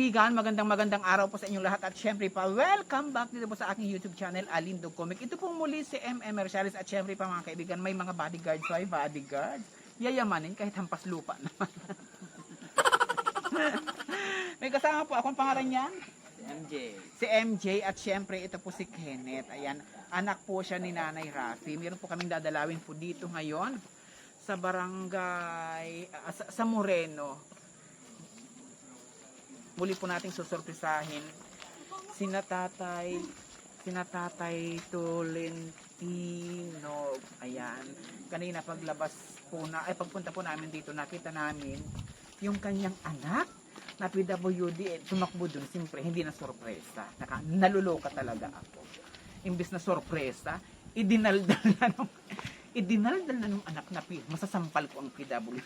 kaibigan, magandang araw po sa inyong lahat at syempre pa, welcome back dito po sa aking YouTube channel, Alindog Comic. Ito pong muli si MM Merciales at syempre pa mga kaibigan, may mga bodyguards, yayamanin kahit hampas lupa naman. May kasama po akong pangalan niyan? Si MJ at syempre ito po si Kenneth. Ayan, anak po siya ni Nanay Rafi. Meron po kaming dadalawin po dito ngayon sa barangay, sa Moreno. Muli po nating susurprisahin sina Tatay Tolentino. Ayan, kanina paglabas po pagpunta po namin dito, nakita namin yung kanyang anak na PWD, tumakbo dun. Siyempre, hindi na sorpresa. Naluloka talaga ako. Imbis na sorpresa, idinaldal na nung anak na masasampal ko ang PWD.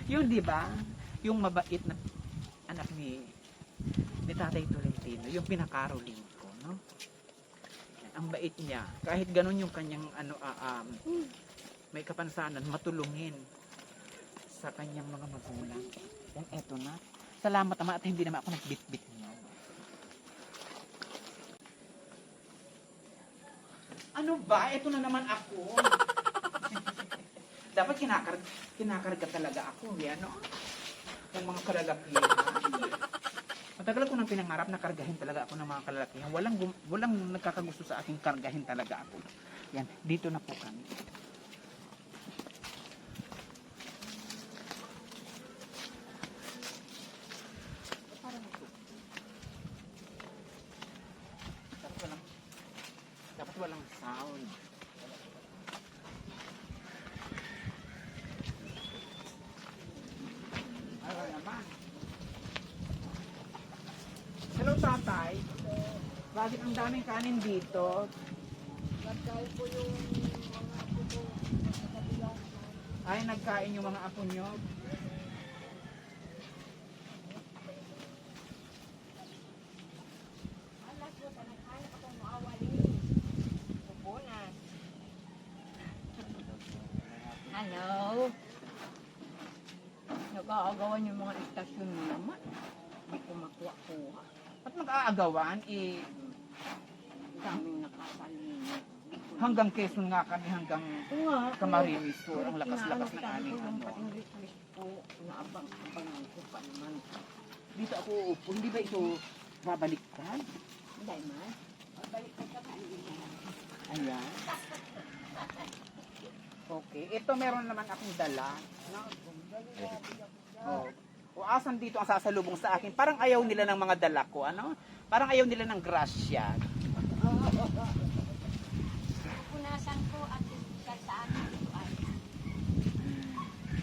Yung di ba? Yung mabait na anak ni Tatay Tolentino, yung pinakaroling ko, no? Ang bait niya. Kahit ganun yung kanyang may kapansanan, matulungin sa kanyang mga magulang. Yan, eto na. Salamat naman at hindi naman ako nagbitbit niya. Ano ba? Ito na naman ako. Dapat kinakarga talaga ako. Yan, no? Yung mga kalalakihan. Matagal ko nang pinangarap na kargahin talaga ako ng mga kalalakihan. Walang nagkakagusto sa aking kargahin talaga ako. Yan, dito na po kami. Dapat walang sound. Ano naman? Hello, Tatay. Bakit ang daming kanin dito? Nagkain po yung mga apo ko sa kabila. Ay, nagkain yung mga apo nyo. Alas po, nagkain ako maawali. Pupunas. Hello? Nag-aagawan yung mga istasyon mo naman. Hindi ko makuha-kuha. At mag-aagawan, Daming nakasalimot. hanggang Quezon nga kami, hanggang Camarines Sur, ang lakas-lakas ng Inaano aming ko yung ano. pa-English po. Naabang-abangan ko pa naman. Dito ako uupo, hindi ba ito babaliktad? Hindi man. Magbalik ka ka Ayan. Okay, ito meron naman akong dala. Oh. O asan dito ang sasalubong sa akin? Parang ayaw nila ng mga dala ko, ano? Parang ayaw nila ng grasya. Punasan ko at sa akin ito ay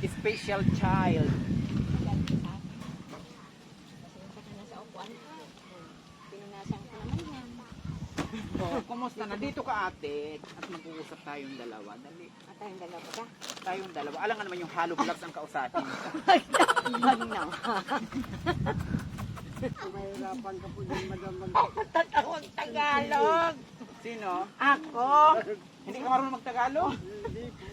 Special child. galing sa akin. Kasi ka na sa upuan ko. Pinunasan ko naman yan. Oh, kumusta na? Dito ka ate. At mag-uusap tayong dalawa. Dali. At tayong dalawa ka. Tayong dalawa. Alam nga naman yung hollow vlogs ang kausapin. Wag na. Mahirapan ka po din, madam. Tatawag Tagalog. Sino? Ako? Hindi ka marunong magtagalog?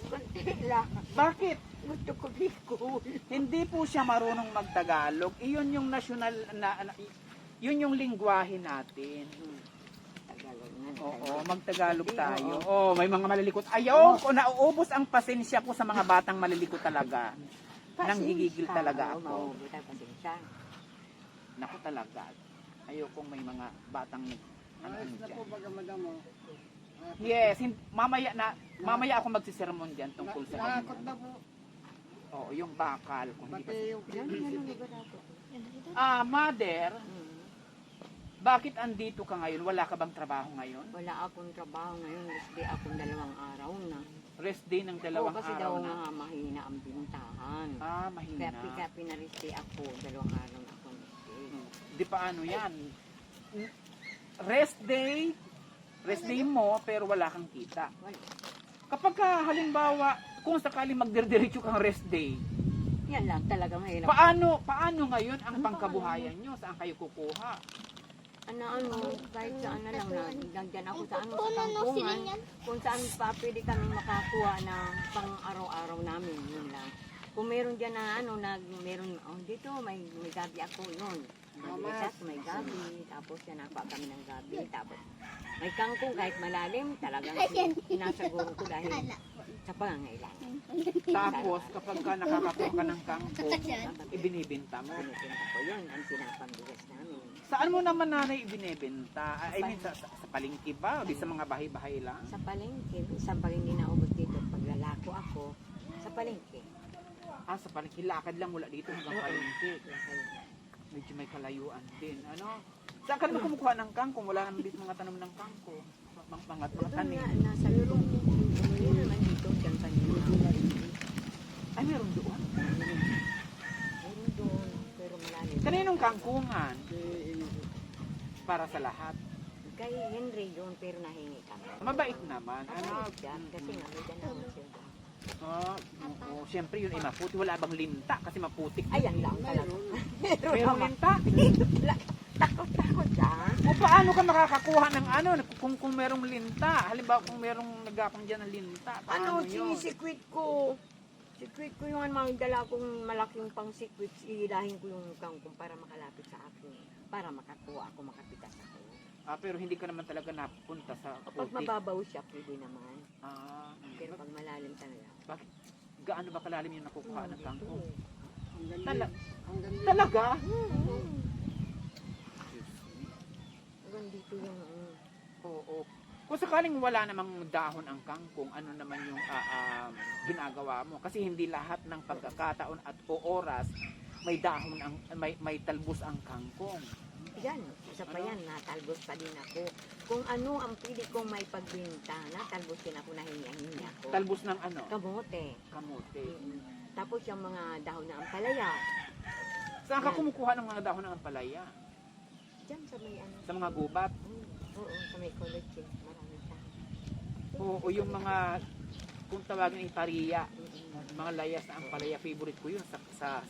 Kunti lang. Bakit? Gusto ko bicol. Hindi po siya marunong magtagalog. Iyon yung national yun yung lingwahe natin. Tagalog na. Oo, magtagalog tayo. Oh, may mga malilikot. Ayaw ko, nauubos ang pasensya ko sa mga batang malilikot talaga. Nanggigigil talaga ako. Mauubos ang pasensya. Naku talaga. Ayokong may mga batang Ayos na dyan. po baga, madam. Yes, mamaya ako magsisermon diyan tungkol sa Nakakot na kanya. po. Oo, yung bakal kung hindi Pati pa. yung Yan ang lugar ako. Mother, bakit andito ka ngayon? Wala ka bang trabaho ngayon? Wala akong trabaho ngayon. Rest day akong 2 araw na. Rest day ng Oo, dalawang kasi araw daw na. nga mahina ang bintahan. Mahina. Kaya pina-rest day ako. 2 araw na ako rest day. Di paano yan? Rest day mo pero wala kang kita. Wala. Kapag halimbawa, kung sakaling magdirdiretso kang rest day, Yan lang talaga mahirap. paano ngayon ang Ano pangkabuhayan nyo? Saan kayo kukuha? Kahit saan na lang nandyan ako sa kampungan, kung saan pa pwede kami makakuha ng pang araw-araw namin, yun lang. Kung meron dyan na ano, meron, dito may gabi ako noon. Nag-isas, may gabi, tapos yan nakuha kami ng gabi, tapos may kangkong kahit malalim, talagang sinasaguro ko dahil sa pangangailangan. Tapos, kapag ka nakakakuha ka ng kangkong, ibinibenta mo. Pinipinta ko yun, ang pinapambigas namin. Saan mo naman nanay ibinibenta? I mean, sa palengke ba? O di sa mga bahay-bahay lang? Sa palengke, isang palengke na ubos dito, paglalako ako, sa palengke. Sa palengke. Lakad lang mula dito hanggang palengke. Medyo may kalayuan din. Ano? Saan ka naman kumukuha ng kangkong? Wala naman dito mga tanom ng kangkong. Mga Doon tanim. nga, nasa lulong. Yun naman dito, dyan kanina. Ay, meron doon. Meron doon, pero malalim. Kaninong kangkungan? Para sa lahat. Kay Henry doon, pero nahingi kami. Mabait naman. Ano? Mabait siya, kasi nga may ganawan siya. Oo, siyempre yun ay maputi. Wala bang linta? Kasi maputik. Ayan lang talaga. Meron linta? Takot dyan. O paano ka makakakuha ng ano? Kung merong linta. Halimbawa kung merong nagapang dyan ng linta. Paano yun? Sinisikwit ko. Sikwit ko yung mga dala kong malaking pang sikwit. Ihilahin ko yung kangkong para makalapit sa akin. Para makakuha ako, makapitas ako. Pero hindi ka naman talaga napunta sa Kapag putik. mababaw siya, pwede naman. Pero Pero pag malalim talaga. bakit? Gaano ba kalalim yung nakukuha ng kangkong? Ang ganda. Tala- Ang ganda. Talaga? Hanggang dito yung Oo. Kung sakaling wala namang dahon ang kangkong, ano naman yung ginagawa mo? Kasi hindi lahat ng pagkakataon at o oras may dahon ang may talbos ang kangkong. yan, isa pa yan, natalbos pa din ako. Kung ano ang pwede kong may pagbinta, natalbos din ako, nahingi ako. Talbos ng ano? Kamote. Kamote. Tapos yung mga dahon na ampalaya. Saan ka Yan. kumukuha ng mga dahon ng ampalaya? Diyan sa may ano. Sa mga gubat? Oo, sa may college. Marami siya. O yung mga, kung tawagin ay pariya, mga layas na ampalaya, favorite ko yun sa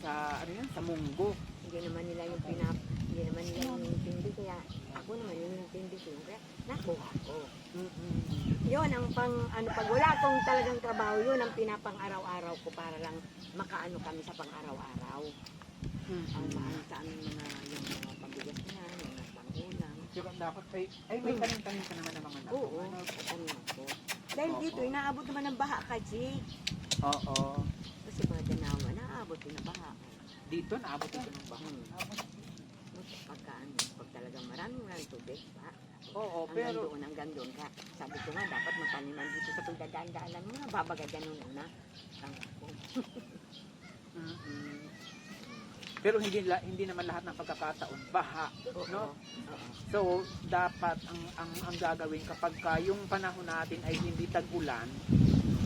ano yun, sa munggo. Hindi naman nila yung hindi naman nila yung intindi, kaya ako naman yung intindi ko. Kaya nakuha ko. Yun ang pag wala akong talagang trabaho, yun ang pinapang araw-araw ko para lang makaano kami sa pang araw-araw. Ang maano sa aming yung mga pambigas na, mga pangulam. Pero dapat ay may tanim-tanim ka naman ng mga dahon. Oo, ano ako. Dahil dito, inaabot naman ng baha kasi. Oo. Kasi mga danawa, naaabot din ng baha. Dito, naabot ito ng bahay. Pag talagang maraming tubig, ba? Oo, pero Hanggang doon. Kaya sabi ko nga, dapat magtaniman dito sa pagdadaan-daanan mo na, babagadan nun una. pero hindi naman lahat ng pagkakataon baha, no? Oo. So, dapat ang gagawin kapag yung panahon natin ay hindi tag-ulan,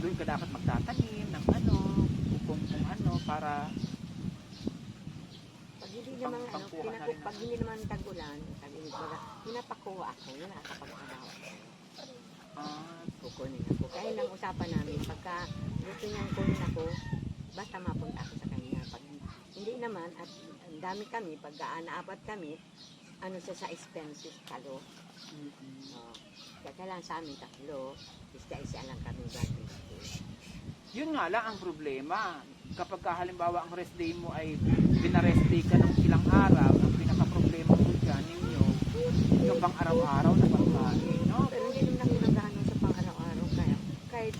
doon ka dapat magtatanim ng ano, kung ano para Pag hindi naman, pangkuha na rin pag hindi naman tag-ulan, pinapakuha ako, yun ang kapag-araw. Kukunin ako. Kaya lang usapan namin, pagka gusto niyang kunin ako, basta mapunta ako sa kanya. Pag hindi naman, at ang dami kami, pagka naapat kami, ano sa expenses talo. Kaya kailangan sa amin tatlo, isa-isa lang kami graduate school. yun nga lang ang problema. Kapag halimbawa ang rest day mo ay binarest day ka ng ilang araw, ang pinaka-problema mo dyan ninyo, yung pang araw-araw na pagkain, no? Pero hindi naman ako naghahanap sa pang-araw-araw. Kaya kahit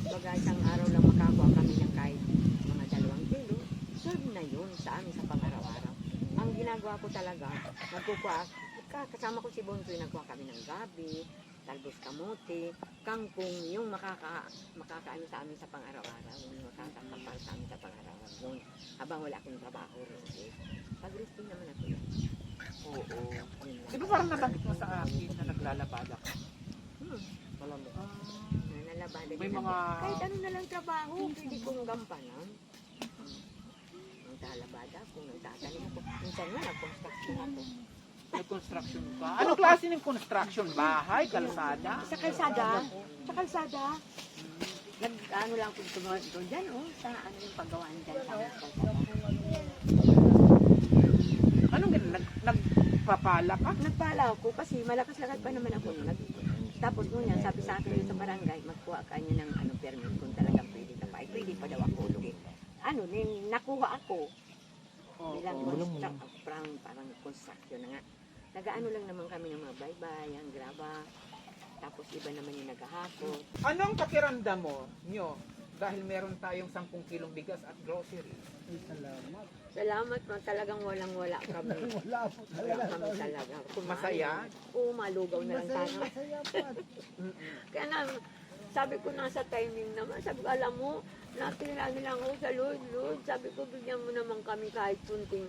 baga isang araw lang makakuha kami ng kahit mga 2 kilo, serve na yun sa amin sa pang-araw-araw. Ang ginagawa ko talaga, kasama ko si Bonsoy, nagkuha kami ng gabi, talbos kamote, kangkong, yung makakaano sa amin sa pang-araw-araw, yung makakapal sa amin sa pang-araw-araw. Yun, habang wala akong trabaho rin. Pag-resting naman ako yun. Oo. Yun lang. Di ba parang nabanggit mo sa akin na naglalabada ka? Malamig. Nanalabada May din ako. mga- Kahit ano na lang trabaho, pwede kong gampanan. Naglalabada ako, nagtatanim ako. Minsan nga, nag-construction ako. Nag-construction ka? Anong klase ng construction? Bahay? Kalsada? Sa kalsada. Sa kalsada. Ano lang kung tumawa doon dyan, sa ano yung paggawaan dyan sa kalsada. Anong ganun? Nagpapala ka? Nagpala ako kasi malakas lakad pa naman ako. Tapos nung yan, sabi sa akin sa barangay, magkuha ka niya ng permit kung talagang pwede ka pa. Ay, pwede pa daw ako. nakuha ako bilang Bulong mo. parang construction na nga. Nagaano lang naman kami ng mga baybayan, graba, tapos iba naman yung naghahakot. Anong pakiramdam mo nyo dahil meron tayong 10 kilong bigas at groceries? Ay, salamat. Salamat man, talagang walang-wala kami. Wala po Wala talaga. kami talaga. Kumain. Masaya? Oo, malugaw na lang sana. Masaya po. Kaya na, sabi ko nasa timing naman, sabi ko, alam mo, natira nila ako sa Lord. Sabi ko, bigyan mo naman kami kahit kunting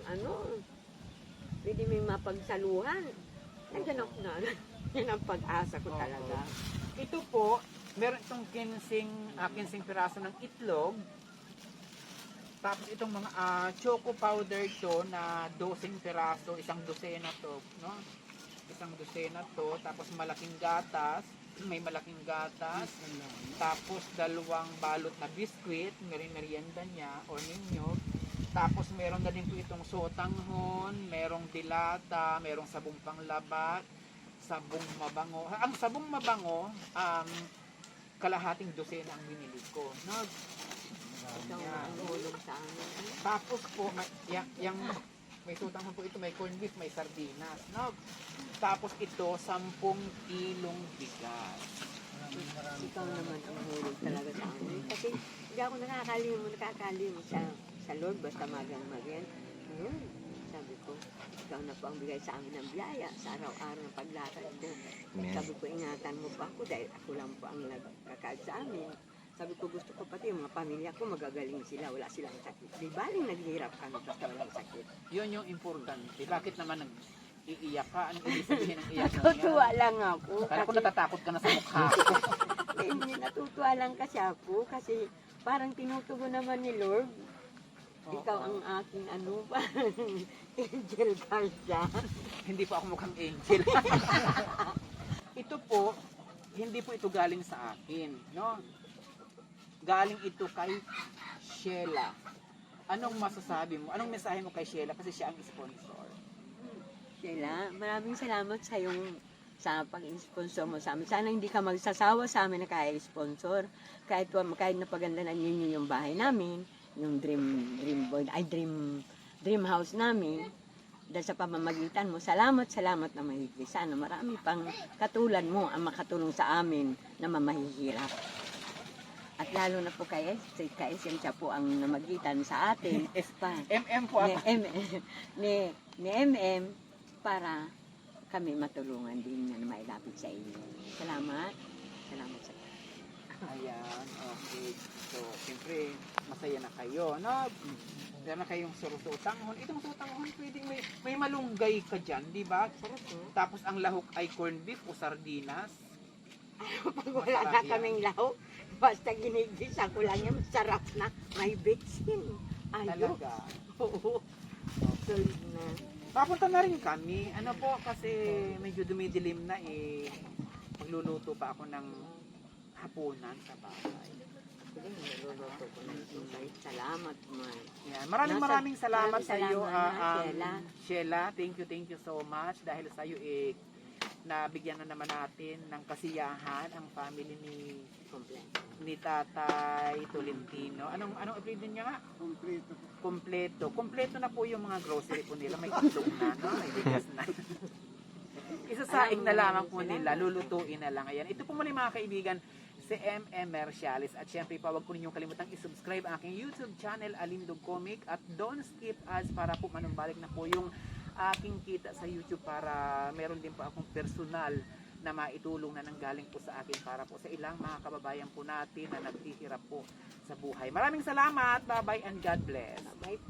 pwede may mapagsaluhan. Nandiyan ako na. Yan ang pag-asa ko talaga. Ito po, meron itong 15 piraso ng itlog. Tapos itong mga choco powder to na 12 piraso, isang dosena to, no? Isang dosena to, tapos malaking gatas, may malaking gatas, tapos 2 balot na biskwit, merienda niya o ninyo. Tapos meron na din po itong sotanghon, merong dilata, merong sabong panglabat, sabong mabango. Ang sabong mabango, kalahating dosena ang binili ko, no? Ikaw na ang hulog sa amin. Tapos po, may sotanghon po ito, may corned beef, may sardinas, no? Tapos ito, 10 kilong bigas. Ikaw naman ang hulog talaga sa amin. Kasi hindi ako nakakalimot sa Lord, basta magang-magan. Lord, sabi ko, ikaw na po ang bigay sa amin ng biyaya sa araw-araw ng paglakad ko. Sabi ko, ingatan mo pa ako dahil ako lang po ang nagkakaad sa amin. Sabi ko, gusto ko pati yung mga pamilya ko magagaling sila, wala silang sakit. Di baling naghihirap kami basta walang sakit. Yun yung importante. Bakit naman nag-iiyak ka? Anong ibig sabihin ng iyak mo Natutuwa yan? lang ako. Kala ko Kasi, natatakot ka na sa mukha ko. hindi, natutuwa lang kasi ako. Kasi parang tinutugon naman ni Lord. Ikaw ang aking parang angel Garza. Hindi po ako mukhang angel. Ito po, hindi po ito galing sa akin, no? Galing ito kay Sheila. Anong masasabi mo? Anong mensahe mo kay Sheila? Kasi siya ang sponsor. Sheila, maraming salamat sa pag-sponsor mo sa amin. Sana hindi ka magsasawa sa amin na kaya sponsor. Kahit napaganda na ninyo yung bahay namin, yung dream house namin, dahil sa pamamagitan mo, salamat na mahigit. Sana marami pang katulad mo ang makatulong sa amin na mamahihirap. At lalo na po kay SM siya po ang namagitan sa atin. MM po ako. Ni MM para kami matulungan din na mailapit sa inyo. Salamat sa inyo. Ayan, okay. So, siyempre, masaya na kayo, no? Meron na kayong sutanghon. Itong sutanghon, pwedeng may malunggay ka dyan, di ba? Tapos ang lahok ay corned beef o sardinas. Pag wala na kaming lahok, basta ginigisa ko lang yung sarap na may bitsin. Ayok. Talaga. Oo. Solid na. Papunta na rin kami. Ano po, kasi medyo dumidilim na magluluto pa ako ng hapunan sa bahay. Niluluto ko na ito. Salamat, man. Yan. Maraming salamat sa iyo, Sheila. Sheila. Thank you so much dahil sa iyo nabigyan na naman natin ng kasiyahan ang family ni Tatay Tolentino. Anong apelido niya nga? Kompleto na po yung mga grocery po nila. May itlog na, no? May bigas na. Isasaing na lamang po nila, lulutuin na lang. Ayan. Ito po muli mga kaibigan, si MM Mercialis. At syempre, huwag po ninyong kalimutang i-subscribe ang aking YouTube channel, Alindog Comic. At don't skip ads para po manumbalik na po yung aking kita sa YouTube para meron din po akong personal na maitulong na nanggaling po sa akin para po sa ilang mga kababayan po natin na naghihirap po sa buhay. Maraming salamat. Bye-bye and God bless. Bye.